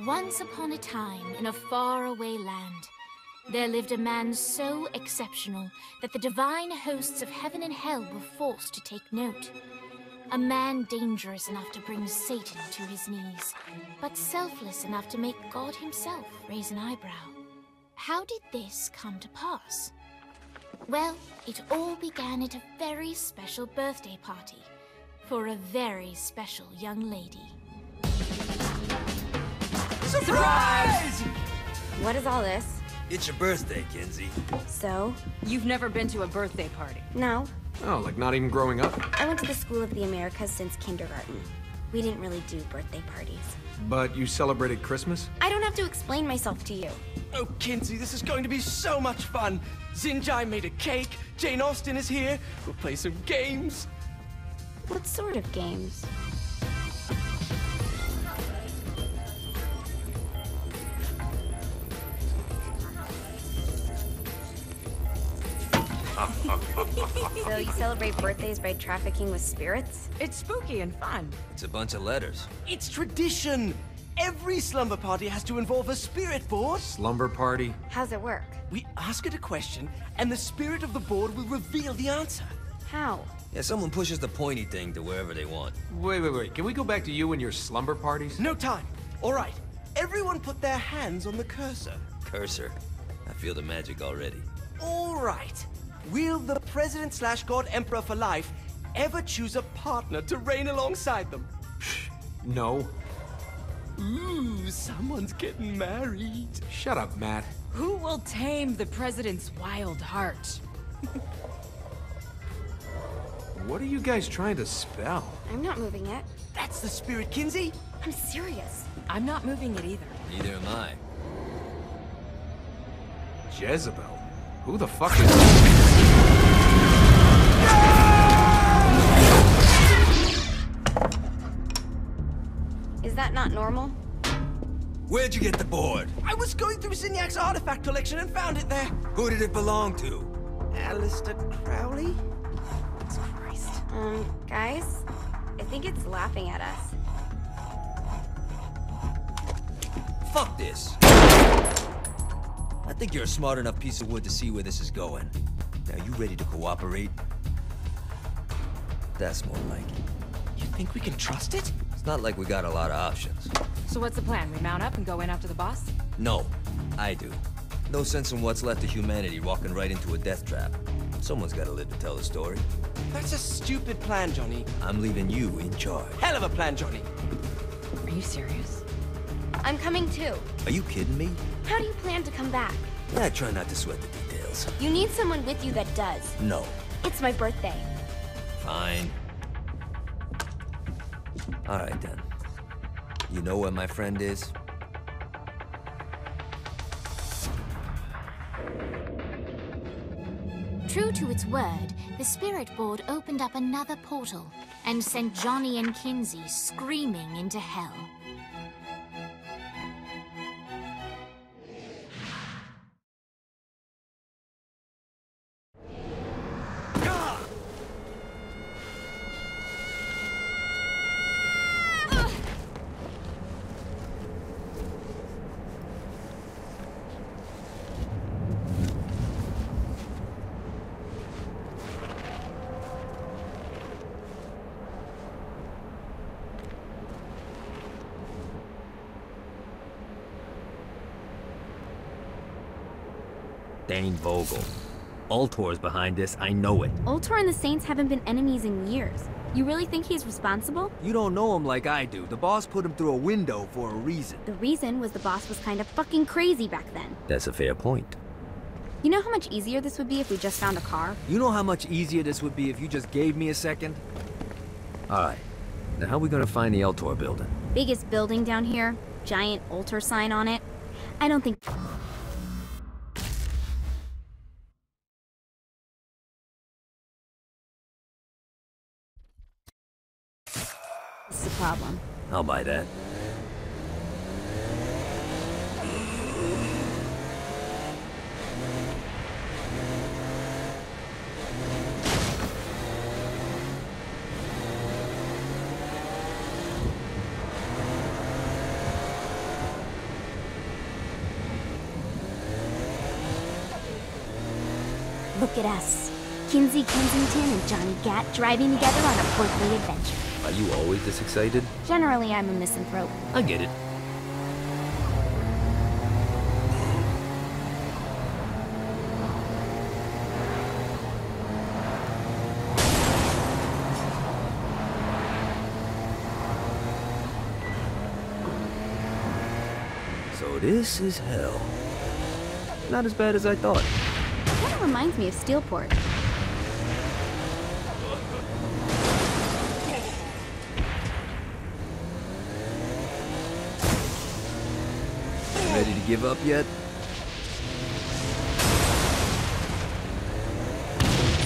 Once upon a time, in a faraway land, there lived a man so exceptional that the divine hosts of heaven and hell were forced to take note. A man dangerous enough to bring Satan to his knees, but selfless enough to make God himself raise an eyebrow. How did this come to pass? Well, it all began at a very special birthday party for a very special young lady. Surprise! What is all this? It's your birthday, Kinsey. So? You've never been to a birthday party? No. Oh, like not even growing up? I went to the School of the Americas since kindergarten. We didn't really do birthday parties. But you celebrated Christmas? I don't have to explain myself to you. Oh, Kinsey, this is going to be so much fun. Xinjai made a cake, Jane Austen is here, we'll play some games. What sort of games? So you celebrate birthdays by trafficking with spirits? It's spooky and fun. It's a bunch of letters. It's tradition. Every slumber party has to involve a spirit board. Slumber party? How's it work? We ask it a question, and the spirit of the board will reveal the answer. How? Yeah, someone pushes the pointy thing to wherever they want. Wait. Can we go back to you and your slumber parties? No time. All right. Everyone put their hands on the cursor. Cursor. I feel the magic already. All right. Will the President/God Emperor for life ever choose a partner to reign alongside them? No. Ooh, someone's getting married. Shut up, Matt. Who will tame the president's wild heart? What are you guys trying to spell? I'm not moving it. That's the spirit, Kinsey. I'm serious. I'm not moving it either. Neither am I. Jezebel? Who the fuck is... Is that not normal? Where'd you get the board? I was going through Signac's artifact collection and found it there. Who did it belong to? Aleister Crowley? Christ. Guys? I think it's laughing at us. Fuck this. I think you're a smart enough piece of wood to see where this is going. Now, you ready to cooperate? That's more like it. You think we can trust it? It's not like we got a lot of options. So what's the plan? We mount up and go in after the boss? No, I do. No sense in what's left of humanity walking right into a death trap. Someone's gotta live to tell the story. That's a stupid plan, Johnny. I'm leaving you in charge. Hell of a plan, Johnny. Are you serious? I'm coming too. Are you kidding me? How do you plan to come back? Yeah, I try not to sweat the details. You need someone with you that does. No. It's my birthday. Fine. Alright then. You know where my friend is? True to its word, the spirit board opened up another portal and sent Johnny and Kinsey screaming into hell. Dane Vogel. Ultor's behind this, I know it. Ultor and the Saints haven't been enemies in years. You really think he's responsible? You don't know him like I do. The boss put him through a window for a reason. The reason was the boss was kind of fucking crazy back then. That's a fair point. You know how much easier this would be if we just found a car? You know how much easier this would be if you just gave me a second? Alright. Now how are we gonna find the Ultor building? Biggest building down here, giant Ultor sign on it. I don't think... This is a problem. I'll buy that. Look at us. Kinsey Kensington and Johnny Gat driving together on a portly adventure. Are you always this excited? Generally, I'm a misanthrope. I get it. So this is hell. Not as bad as I thought. Kind of reminds me of Steelport. Ready to give up yet?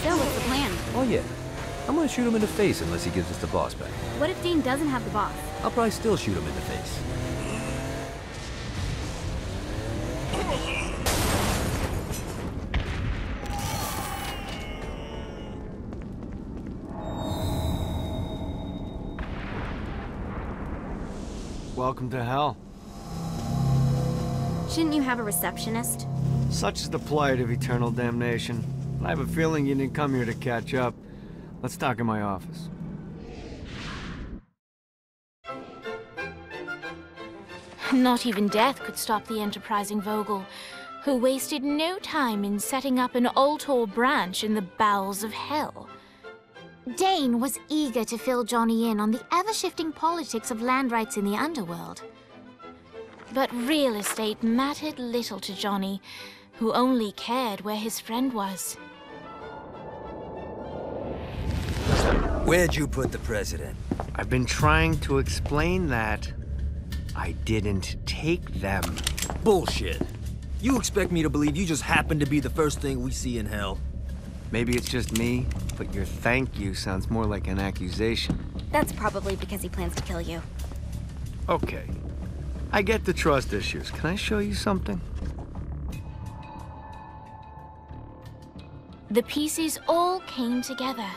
So, what's the plan? Oh yeah. I'm gonna shoot him in the face unless he gives us the boss back. What if Dane doesn't have the boss? I'll probably still shoot him in the face. Welcome to hell. Shouldn't you have a receptionist? Such is the plight of eternal damnation. I have a feeling you didn't come here to catch up. Let's talk in my office. Not even death could stop the enterprising Vogel, who wasted no time in setting up an Ultor branch in the bowels of hell. Dane was eager to fill Johnny in on the ever-shifting politics of land rights in the underworld. But real estate mattered little to Johnny, who only cared where his friend was. Where'd you put the president? I've been trying to explain that. I didn't take them. Bullshit. You expect me to believe you just happened to be the first thing we see in hell? Maybe it's just me, but your thank you sounds more like an accusation. That's probably because he plans to kill you. Okay. I get the trust issues. Can I show you something? The pieces all came together.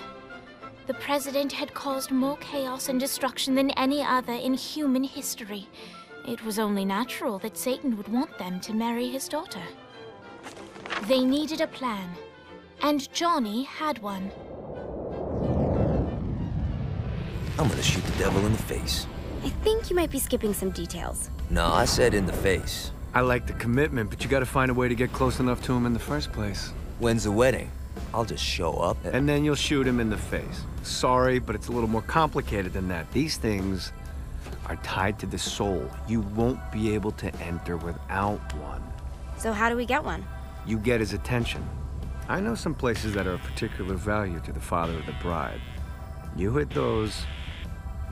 The president had caused more chaos and destruction than any other in human history. It was only natural that Satan would want them to marry his daughter. They needed a plan, and Johnny had one. I'm gonna shoot the devil in the face. I think you might be skipping some details. No, I said in the face. I like the commitment, but you gotta find a way to get close enough to him in the first place. When's the wedding? I'll just show up And then you'll shoot him in the face. Sorry, but it's a little more complicated than that. These things are tied to the soul. You won't be able to enter without one. So how do we get one? You get his attention. I know some places that are of particular value to the father of the bride. You hit those,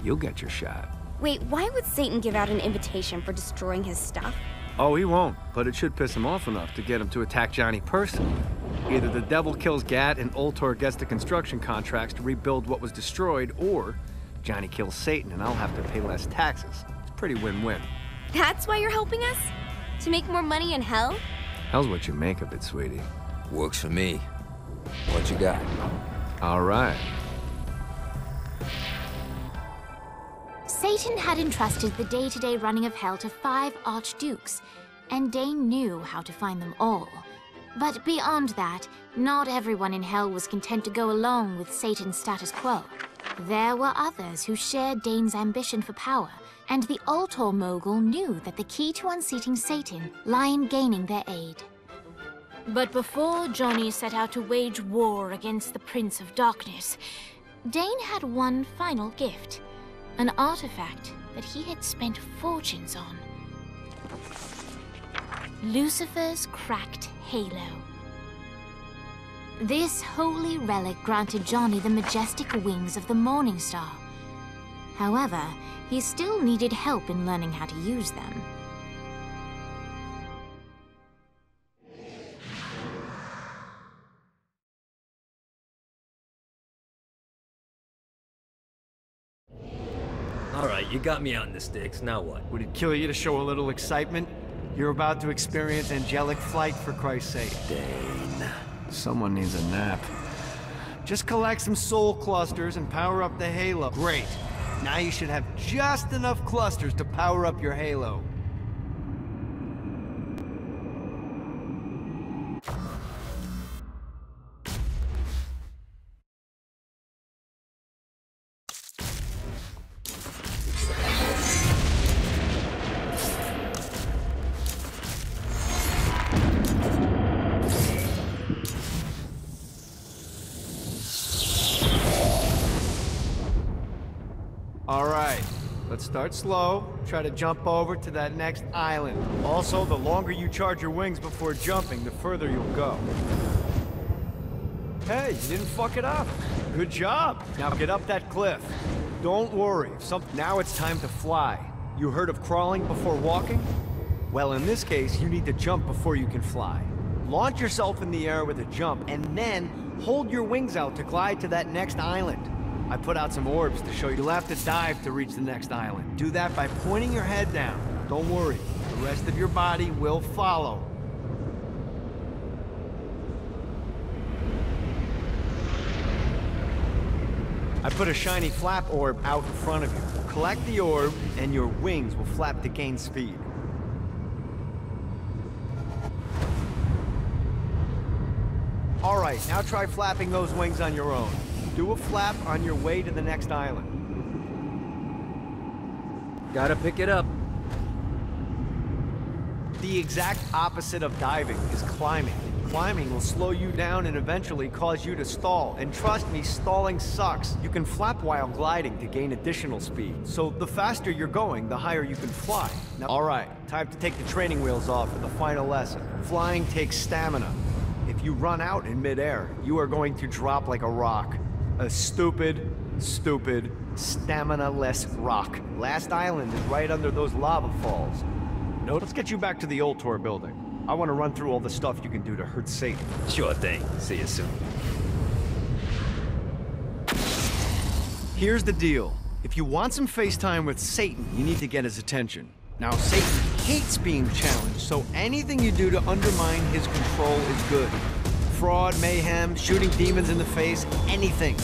you'll get your shot. Wait, why would Satan give out an invitation for destroying his stuff? Oh, he won't, but it should piss him off enough to get him to attack Johnny personally. Either the devil kills Gat and Ultor gets the construction contracts to rebuild what was destroyed, or Johnny kills Satan and I'll have to pay less taxes. It's pretty win-win. That's why you're helping us? To make more money in hell? Hell's what you make of it, sweetie. Works for me. What you got? All right. Satan had entrusted the day-to-day running of hell to 5 archdukes, and Dane knew how to find them all. But beyond that, not everyone in hell was content to go along with Satan's status quo. There were others who shared Dane's ambition for power, and the Ultor mogul knew that the key to unseating Satan lay in gaining their aid. But before Johnny set out to wage war against the Prince of Darkness, Dane had one final gift, an artifact that he had spent fortunes on. Lucifer's cracked halo. This holy relic granted Johnny the majestic wings of the Morning Star. However, he still needed help in learning how to use them. All right, you got me out in the sticks. Now what? Would it kill you to show a little excitement? You're about to experience angelic flight, for Christ's sake. Dane. Someone needs a nap. Just collect some soul clusters and power up the halo. Great. Now you should have just enough clusters to power up your halo. but start slow. Try to jump over to that next island. Also, the longer you charge your wings before jumping, the further you'll go. Hey, you didn't fuck it up. Good job. Now get up that cliff. Don't worry. Now it's time to fly. You heard of crawling before walking? Well, in this case, you need to jump before you can fly. Launch yourself in the air with a jump, and then hold your wings out to glide to that next island. I put out some orbs to show you. You'll have to dive to reach the next island. Do that by pointing your head down. Don't worry, the rest of your body will follow. I put a shiny flap orb out in front of you. Collect the orb, and your wings will flap to gain speed. All right, now try flapping those wings on your own. Do a flap on your way to the next island. Gotta pick it up. The exact opposite of diving is climbing. Climbing will slow you down and eventually cause you to stall. And trust me, stalling sucks. You can flap while gliding to gain additional speed. So the faster you're going, the higher you can fly. Now, all right, time to take the training wheels off for the final lesson. Flying takes stamina. If you run out in midair, you are going to drop like a rock. A stupid, stamina-less rock. Last island is right under those lava falls. No, let's get you back to the Ultor building. I want to run through all the stuff you can do to hurt Satan. Sure thing. See you soon. Here's the deal. If you want some FaceTime with Satan, you need to get his attention. Now, Satan hates being challenged, so anything you do to undermine his control is good. Fraud, mayhem, shooting demons in the face, anything.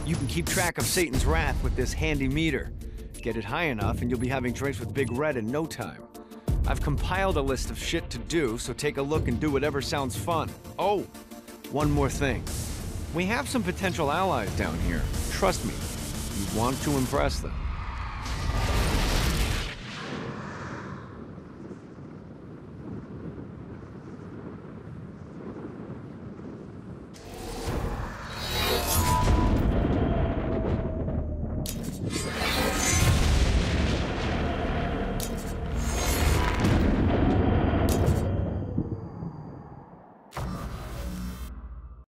You can keep track of Satan's wrath with this handy meter. Get it high enough and you'll be having drinks with Big Red in no time. I've compiled a list of shit to do, so take a look and do whatever sounds fun. Oh, one more thing. We have some potential allies down here. Trust me, you want to impress them.